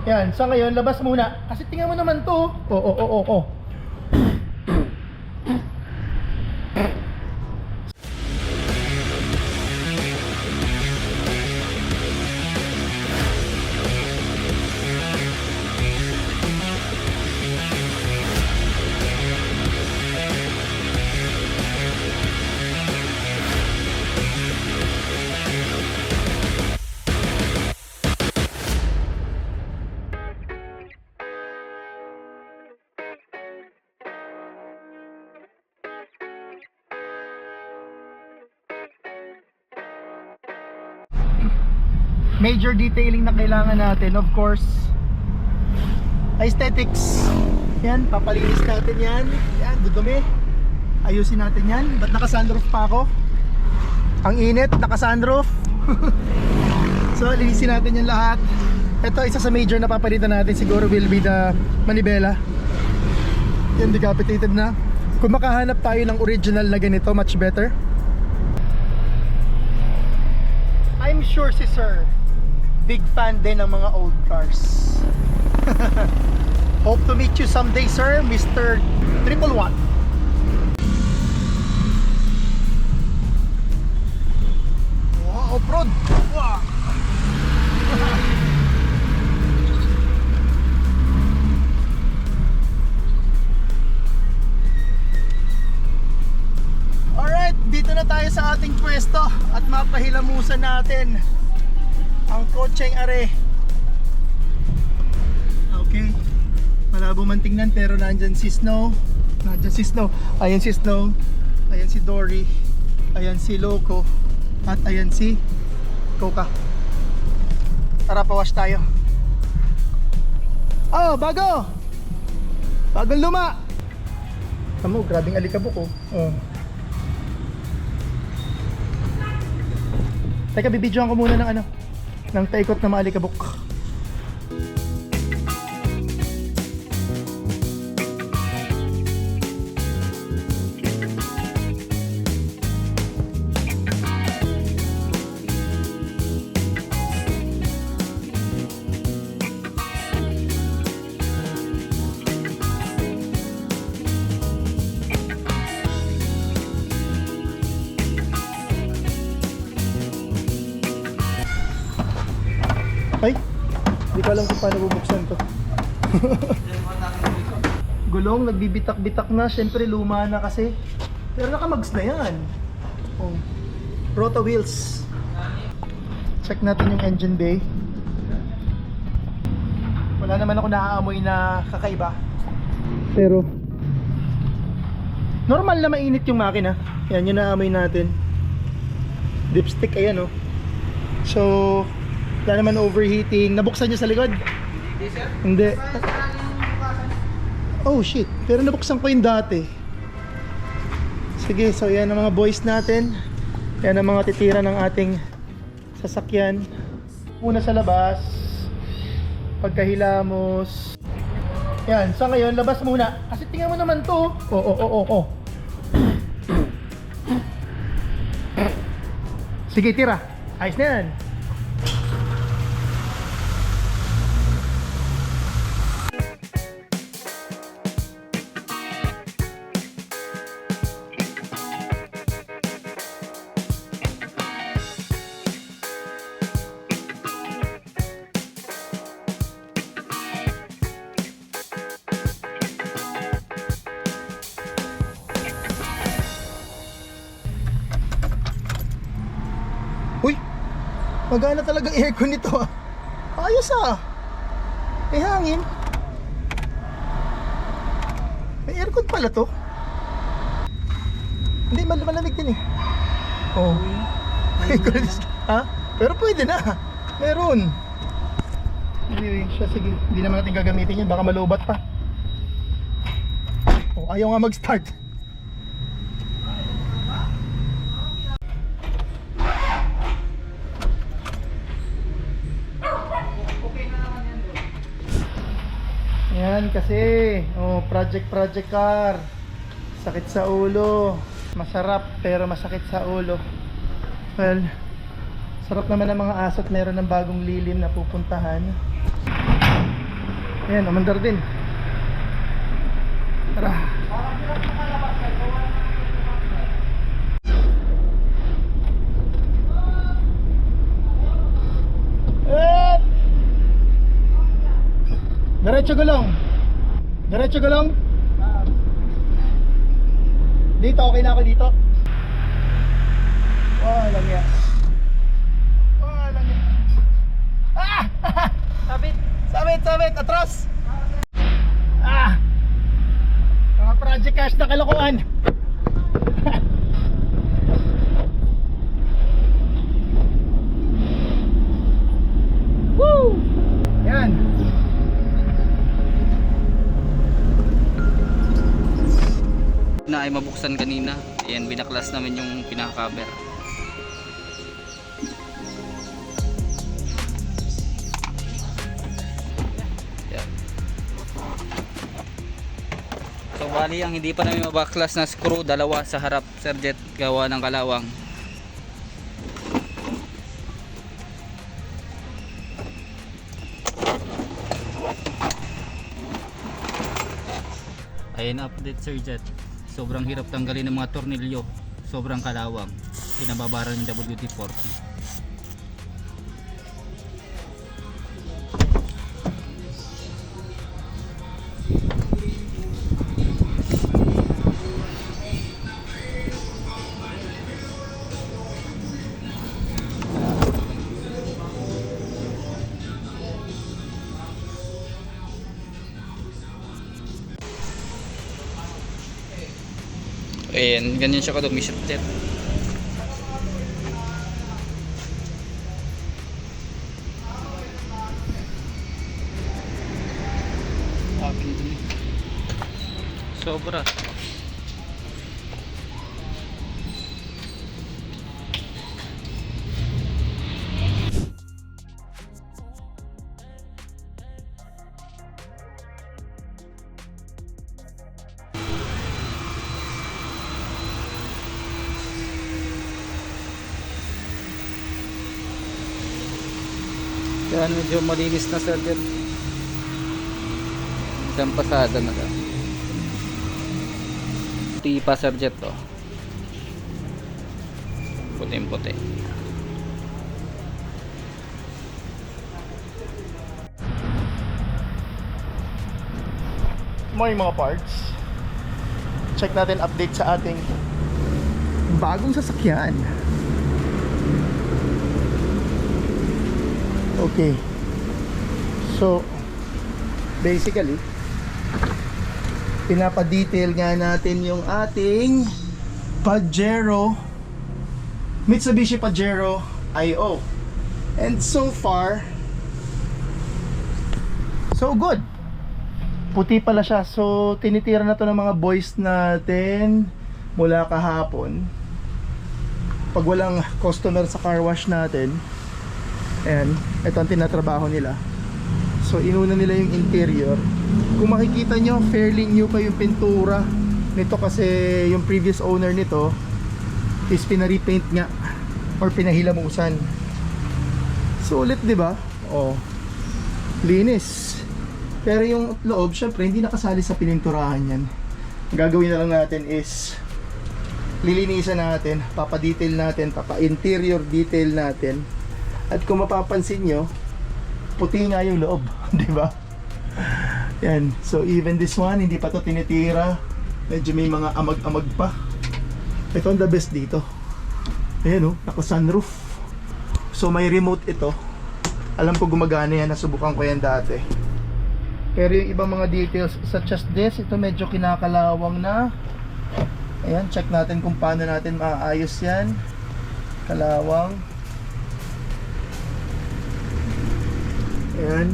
Yan, sa ngayon, labas muna. Kasi tingnan mo naman to. Oo. Major detailing na kailangan natin, of course, aesthetics. Yan, papalinis natin yan. Yan, dudumi. Ayusin natin yan. Ba't naka-sunroof pa ako? Ang init, naka-sunroof. So, linisin natin yan lahat. Ito, isa sa major na papalitan natin siguro will be the manibela. Yan, decapitated na. Kung makahanap tayo ng original na ganito, much better. I'm sure si Sir big fan din ng mga old cars. Hope to meet you someday, sir, Mr. 111. Wow, off-road. Wow. Alright, dito na tayo sa ating pwesto at mapahilamusan natin ang kotseng are. Okay, malabo man tingnan pero nandyan si Snow. Ayan si Snow. Ayan si Dory. Ayan si Loco. At ayan si Coca. Tara, pawash tayo. Oh, bagong luma. Tamo, grabing alikabok oh. Teka, bibidyoan ko muna ng taikot na maalikabok. Ay, hindi ko alam kung paano bubuksan to. Gulong, nagbibitak-bitak na. Siyempre luma na kasi. Pero nakamags na yan. Oh. Roto wheels. Check natin yung engine bay. Wala naman ako naaamoy na kakaiba. Pero normal na mainit yung makina. Yan yung naamoy natin. Dipstick, ayan oh. So wala naman overheating. Nabuksan niya sa likod? Hindi, sir. Hindi. Oh shit, pero nabuksan ko yung dati. Sige, so yan ang mga boys natin. Yan ang mga titira ng ating sasakyan. Una sa labas, pagkahilamos. Yan, sa ngayon, labas muna. Kasi tingnan mo naman to. Oo. Sige, tira. Ayos na yan. Uy, magana talagang aircon nito ah. Ayos ah. May hangin. May aircon pala to. Hindi, malamig din eh. Oh. Ha? Pero pwede na. Meron. Anyway, siya sige. Hindi naman natin gagamitin yun. Baka malubat pa. Oh, ayaw nga mag-start. Yan kasi, oh, project car. Sakit sa ulo. Masarap pero masakit sa ulo. Well, sarap naman ng mga asot, meron ng bagong lilim na pupuntahan. Ayan, umandar din. Tara. Diretso gulong. Diretso gulong. Dito, okay na ako dito. Walang yan. Walang yan. Ah! Sabit. Sabit, sabit. Atras. Ah! Mga project cash na kalokohan. Woo! Yan. Na ay mabuksan kanina. Ayan, binaklas namin yung pinaka-cover. Ayan. So bali ang hindi pa namin mabaklas na screw, dalawa sa harap, Sir Jet, gawa ng kalawang. Ayan, update Sir Jet. Sobrang hirap tanggalin ng mga tornilyo. Sobrang kalawang. Pinababaran yung WD-40. Ayan, ganyan siya kadumi, Sir Jet. Sobra. Yan, medyo malinis na, Sir Jet. Isang pasada na lang. Puti pa, Sir Jet, to. Puting-puti. Mo yung mga parts. Check natin update sa ating bagong sasakyan. Okay. So basically pinapa-detail nga natin yung ating Pajero, Mitsubishi Pajero IO. And so far so good. Puti pala siya. So tinitira na to ng mga boys natin mula kahapon. Pag walang customer sa car wash natin, ayan, ito ang tinatrabaho nila. So inuna nila yung interior. Kung makikita nyo, fairly new pa yung pintura nito kasi yung previous owner nito is pina-repaint nga or pinahilamusan. So ulit, 'di ba? Oh. Linis. Pero yung loob, syempre hindi nakasali sa pininturahan 'yan. Ang gagawin na lang natin is lilinisan natin, papa-detail natin, papa-interior detail natin. At kung mapapansin nyo, puti nga yung loob, di ba? Yan. So even this one, hindi pa to tinitira. Medyo may mga amag-amag pa. Ito ang the best dito. Ayan o, naka-sunroof. So may remote ito. Alam ko gumagana yan, nasubukan ko yan dati. Pero yung ibang mga details such as this, ito medyo kinakalawang na. Ayan, check natin kung paano natin maayos yan. Kalawang. Ayan.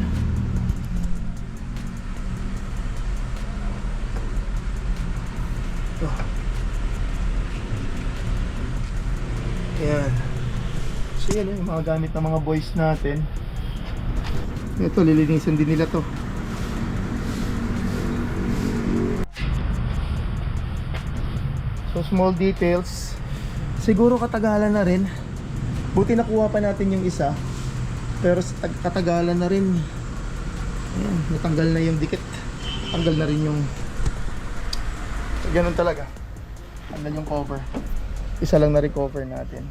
Oh. Ayan. So yan yung mga gamit ng mga boys natin. Ito, lilinisan din nila to. So small details. Siguro katagalan na rin. Buti nakuha pa natin yung isa. Pero katagalan na rin. Ayan, natanggal na yung dikit. Tanggal na rin yung... So, ganun talaga. Tanggal yung cover. Isa lang na-recover natin.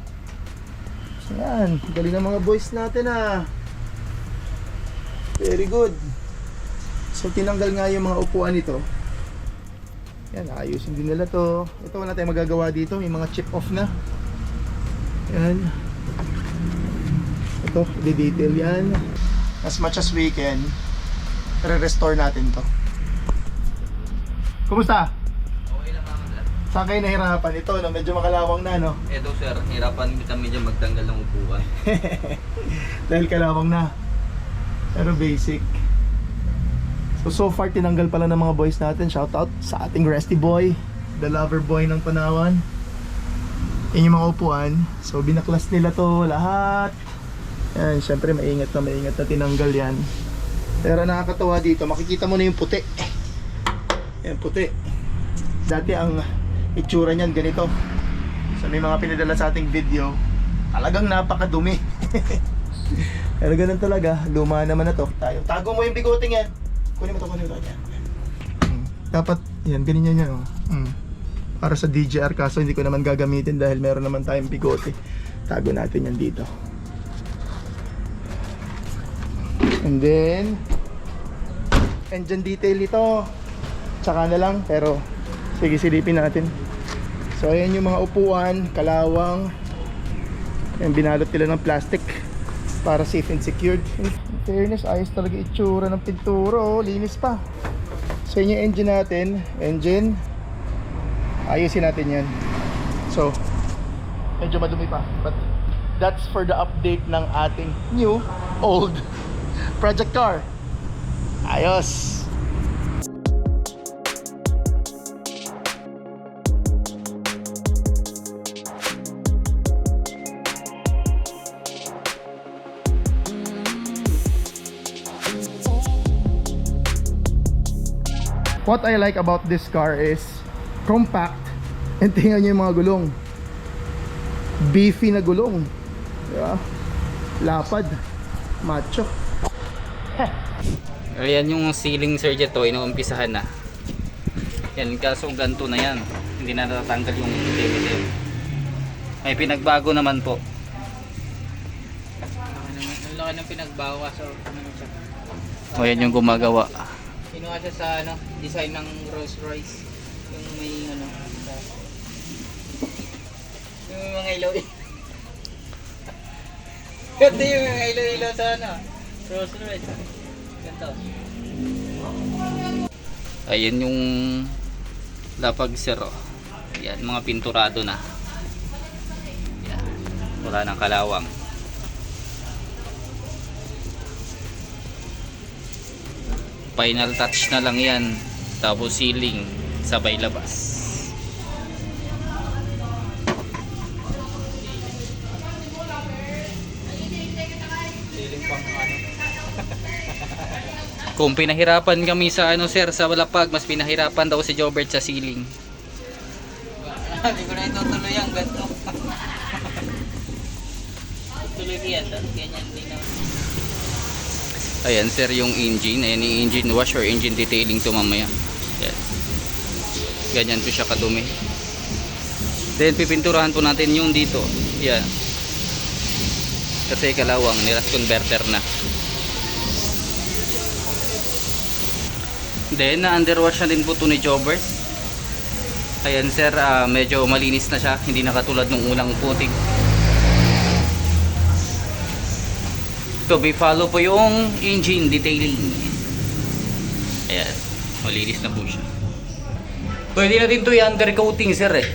So yan, galing ng mga boys natin ah. Very good. So tinanggal nga yung mga upuan nito. Yan, ayusin din nila to. Ito wala tayong magagawa dito, may mga chip off na. Yan. Ito, di-detail yan. As much as we can, re-restore natin to. Kumusta? Okay lang naman sir. Saan kayo nahirapan? Ito, no? Medyo makalawang na, no? Eto sir, hirapan kami dyan magtanggal ng upuan. Dahil kalawang na. Pero basic. So far tinanggal pala ng mga boys natin. Shoutout sa ating Resty Boy, the lover boy ng Panawan. Yan yung mga upuan. So binaklas nila to lahat. Yan, syempre maingat na tinanggal yan. Pero nakakatawa dito, makikita mo na yung puti. Yan, puti. Dati ang itsura niyan ganito. So may mga pinadala sa ating video, talagang napakadumi. Pero ganun talaga, luma naman na to. Tago mo yung bigoting yan. Kunin mo to yan. Dapat, yan, ganyan yan. Oh. Para sa DJR, kaso hindi ko naman gagamitin dahil meron naman tayong bigote. Tago natin yan dito. And then, engine detail ito. Tsaka na lang, pero sige, silipin natin. So ayan yung mga upuan, kalawang. Ayan, binalot nila ng plastic para safe and secured. In fairness, ayos talaga itsura ng pintura, oh, linis pa. So yun yung engine natin. Engine, ayusin natin yan. So medyo madumi pa, but that's for the update ng ating new, old project car. Ayos. What I like about this car is compact, and tingnan nyo yung mga gulong, beefy na gulong, diba? Lapad, macho. Ayan yung ceiling sir jet to, inuumpisahan na. Yan, kaso ganito na yan. Hindi na natatanggal yung DVD. May pinagbago naman po. Ang laki ng pinagbawa sa O yan yung gumagawa. kinuha siya sa ano, design ng Rolls Royce. Yung may ano, yung may mga ilaw. Ganda yung mga ilaw sa ano, Rolls Royce. Ganito. Ayan yung lapag sir. Oh. Yan, mga pinturado na. Yan. Wala nang kalawang. Final touch na lang yan. Tapos ceiling, sabay labas. Feeling pang ano. Kung pinahirapan kami sa ano sir, sa lapag, mas pinahirapan daw si Jobert sa ceiling. Hindi ko na itutuloy ang ganito. Tuloy ko yan, ganyan din na. Ayan sir yung engine. Ayan yung engine wash or engine detailing to mamaya. Ayan. Ganyan po siya kadumi. Then pipinturahan po natin yung dito. Yan. Kasi kalawang niras converter na. Then na-underwash na din po ito ni Jobers. Ayan sir, medyo malinis na siya. Hindi na katulad nung unang putik. To be follow po yung engine detailing. Ayan, malinis na po siya. Pwede na din ito i-undercoating sir eh.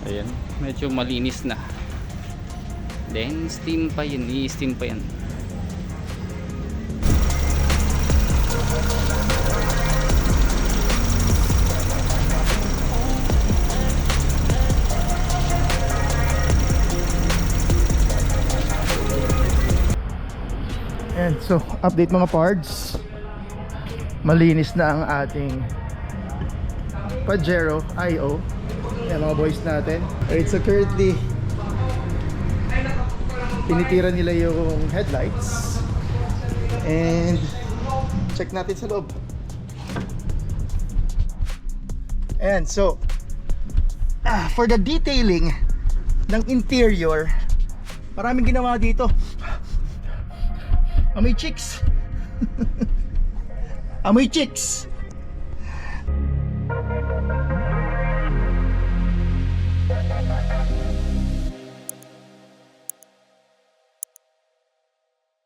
Ayan, medyo malinis na. Then steam pa yun, i-steam pa yan. Ayan, so update mga parts. Malinis na ang ating Pajero IO. Ayan mga boys natin. Alright, so currently tinitira nila yung headlights. And check natin sa loob. Ayan, so for the detailing ng interior, maraming ginawa dito. Amoy chicks. Amoy chicks.